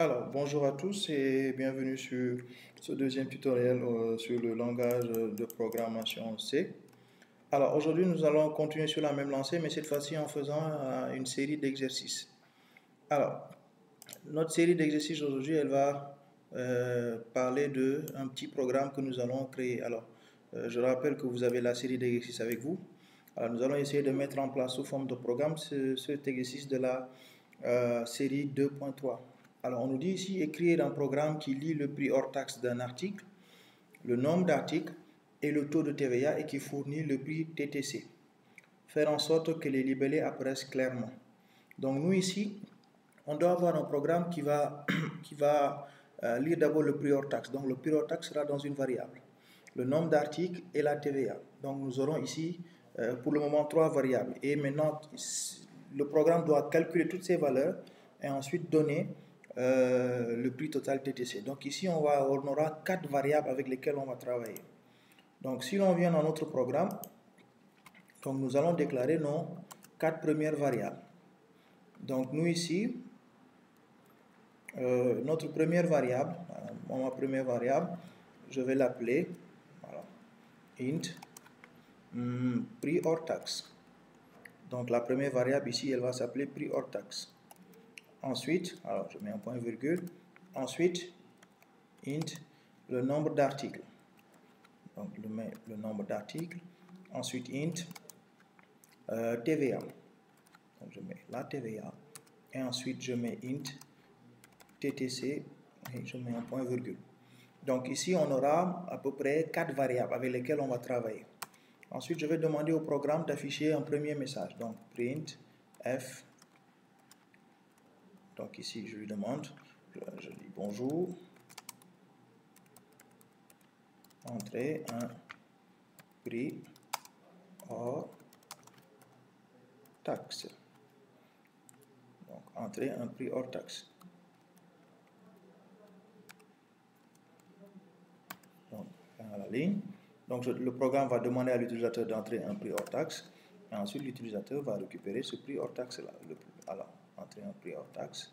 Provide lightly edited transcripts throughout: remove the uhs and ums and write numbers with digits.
Alors, bonjour à tous et bienvenue sur ce deuxième tutoriel sur le langage de programmation C. Alors, aujourd'hui, nous allons continuer sur la même lancée, mais cette fois-ci en faisant une série d'exercices. Alors, notre série d'exercices aujourd'hui, elle va parler d'un petit programme que nous allons créer. Alors, je rappelle que vous avez la série d'exercices avec vous. Alors, nous allons essayer de mettre en place sous forme de programme cet exercice de la série 2.3. Alors, on nous dit ici écrire un programme qui lit le prix hors taxe d'un article, le nombre d'articles et le taux de TVA et qui fournit le prix TTC. Faire en sorte que les libellés apparaissent clairement. Donc, nous ici, on doit avoir un programme qui va, lire d'abord le prix hors taxe. Donc, le prix hors taxe sera dans une variable. Le nombre d'articles et la TVA. Donc, nous aurons ici, pour le moment, 3 variables. Et maintenant, le programme doit calculer toutes ces valeurs et ensuite donner le prix total TTC. Donc ici, on aura 4 variables avec lesquelles on va travailler. Donc si l'on vient dans notre programme, donc nous allons déclarer nos 4 premières variables. Donc nous ici, notre première variable, ma première variable, je vais l'appeler voilà, int prix hors taxe. Donc la première variable ici, elle va s'appeler prix hors taxe. Ensuite, alors je mets un point virgule. Ensuite, int le nombre d'articles. Donc je mets le nombre d'articles. Ensuite, int TVA. Donc je mets la TVA. Et ensuite, je mets int TTC et je mets un point virgule. Donc ici, on aura à peu près 4 variables avec lesquelles on va travailler. Ensuite, je vais demander au programme d'afficher un premier message. Donc print f. Donc ici, je lui demande, je dis bonjour. Entrer un prix hors taxe. Donc, entrer un prix hors taxe. Donc, à la ligne. Donc, le programme va demander à l'utilisateur d'entrer un prix hors taxe. Et ensuite, l'utilisateur va récupérer ce prix hors taxe là. Alors, entrer un prix hors taxe.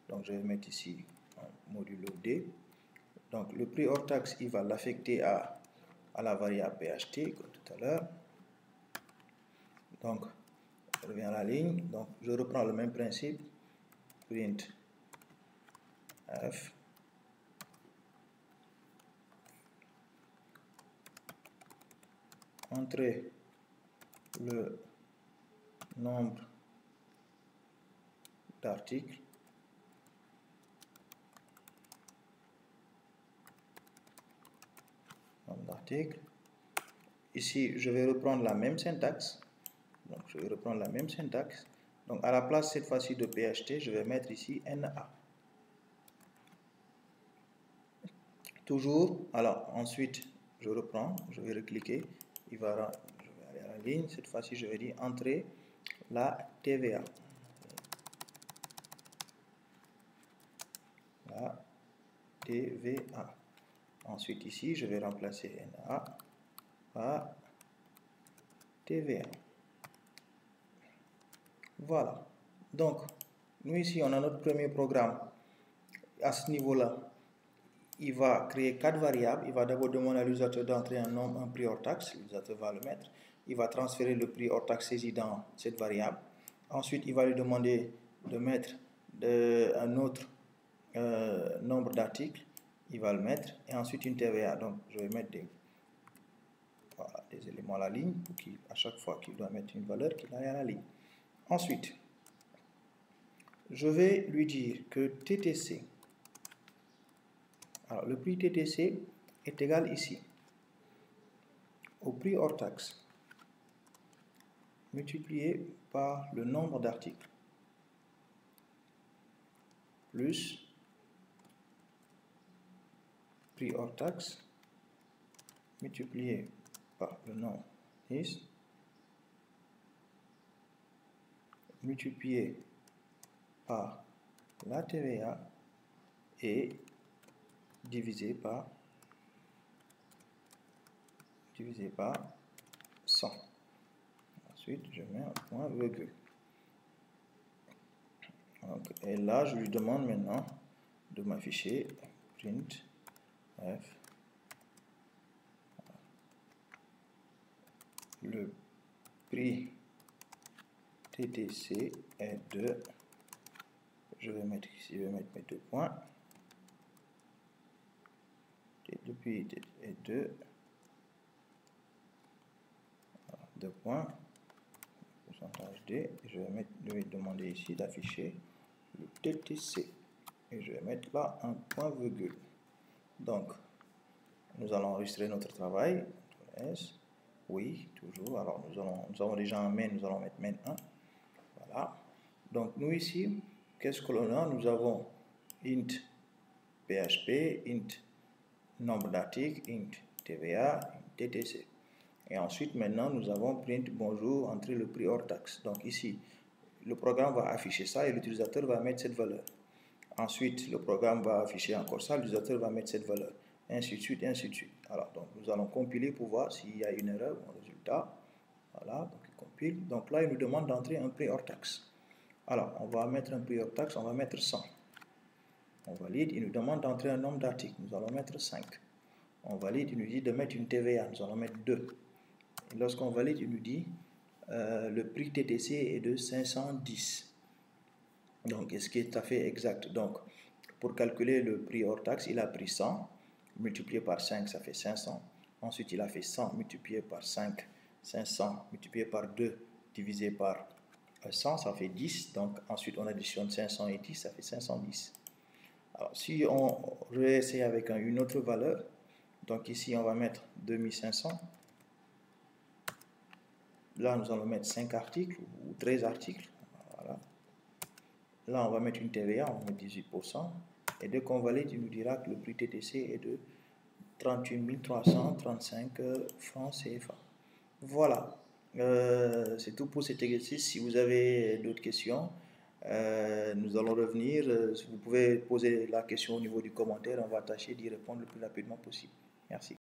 Donc, je vais mettre ici un modulo D. Donc, le prix hors taxe, il va l'affecter à la variable PHT, comme tout à l'heure. Donc, je reviens à la ligne. Donc, je reprends le même principe. Print f. Entrer le nombre d'articles Ici, je vais reprendre la même syntaxe. Donc, je vais reprendre la même syntaxe. Donc, à la place cette fois-ci de PHT, je vais mettre ici NA. Toujours, alors ensuite, je reprends, je vais recliquer, je vais aller à la ligne. Cette fois-ci, je vais dire entrer la TVA. La TVA. Ensuite, ici, je vais remplacer NA par TVA. Voilà. Donc, nous ici, on a notre premier programme. À ce niveau-là, il va créer 4 variables. Il va d'abord demander à l'utilisateur d'entrer un prix hors taxe. L'utilisateur va le mettre. Il va transférer le prix hors taxe saisi dans cette variable. Ensuite, il va lui demander de mettre un autre nombre d'articles. Il va le mettre. Et ensuite, une TVA. Donc, je vais mettre des éléments à la ligne pour qu'à chaque fois qu'il doit mettre une valeur, qu'il aille à la ligne. Ensuite, je vais lui dire que TTC, alors le prix TTC est égal ici au prix hors taxe multiplié par le nombre d'articles plus prix hors taxe multiplié par le nombre is multiplié par la TVA et divisé par 100. Ensuite, je mets un point virgule. Donc, et là, je lui demande maintenant de m'afficher print f. Le prix TTC est de, je vais mettre ici, je vais mettre mes 2 points. Le prix est de 2 points, pourcentage D, je vais demander ici d'afficher le TTC et je vais mettre là un point virgule. Donc nous allons enregistrer notre travail. S, oui, toujours. Alors nous avons déjà un main, nous allons mettre main 1. Voilà. Donc nous ici, qu'est-ce que l'on a? Nous avons int PHP, int nombre d'articles, int TVA, int TTC. Et ensuite, maintenant, nous avons print bonjour, entrer le prix hors taxe. Donc ici, le programme va afficher ça et l'utilisateur va mettre cette valeur. Ensuite, le programme va afficher encore ça, l'utilisateur va mettre cette valeur. Ainsi de suite, ainsi de suite. Alors, donc, nous allons compiler pour voir s'il y a une erreur ou un résultat. Voilà, donc il compile. Donc là, il nous demande d'entrer un prix hors taxe. Alors, on va mettre un prix hors taxe, on va mettre 100. On valide, il nous demande d'entrer un nombre d'articles, nous allons mettre 5. On valide, il nous dit de mettre une TVA, nous allons mettre 2. Et lorsqu'on valide, il nous dit le prix TTC est de 510. Donc, ce qui est tout à fait exact. Donc, pour calculer le prix hors taxe, il a pris 100, multiplié par 5, ça fait 500. Ensuite, il a fait 100 multiplié par 5, 500 multiplié par 2, divisé par 100, ça fait 10. Donc, ensuite, on additionne 500 et 10, ça fait 510. Alors, si on réessaye avec une autre valeur, donc ici, on va mettre 2500. Là, nous allons mettre 5 articles ou 13 articles. Voilà. Là, on va mettre une TVA, on met 18%. Et dès qu'on valide, il nous dira que le prix TTC est de 38 335 francs CFA. Voilà. C'est tout pour cet exercice. Si vous avez d'autres questions, nous allons revenir. Vous pouvez poser la question au niveau du commentaire. On va tâcher d'y répondre le plus rapidement possible. Merci.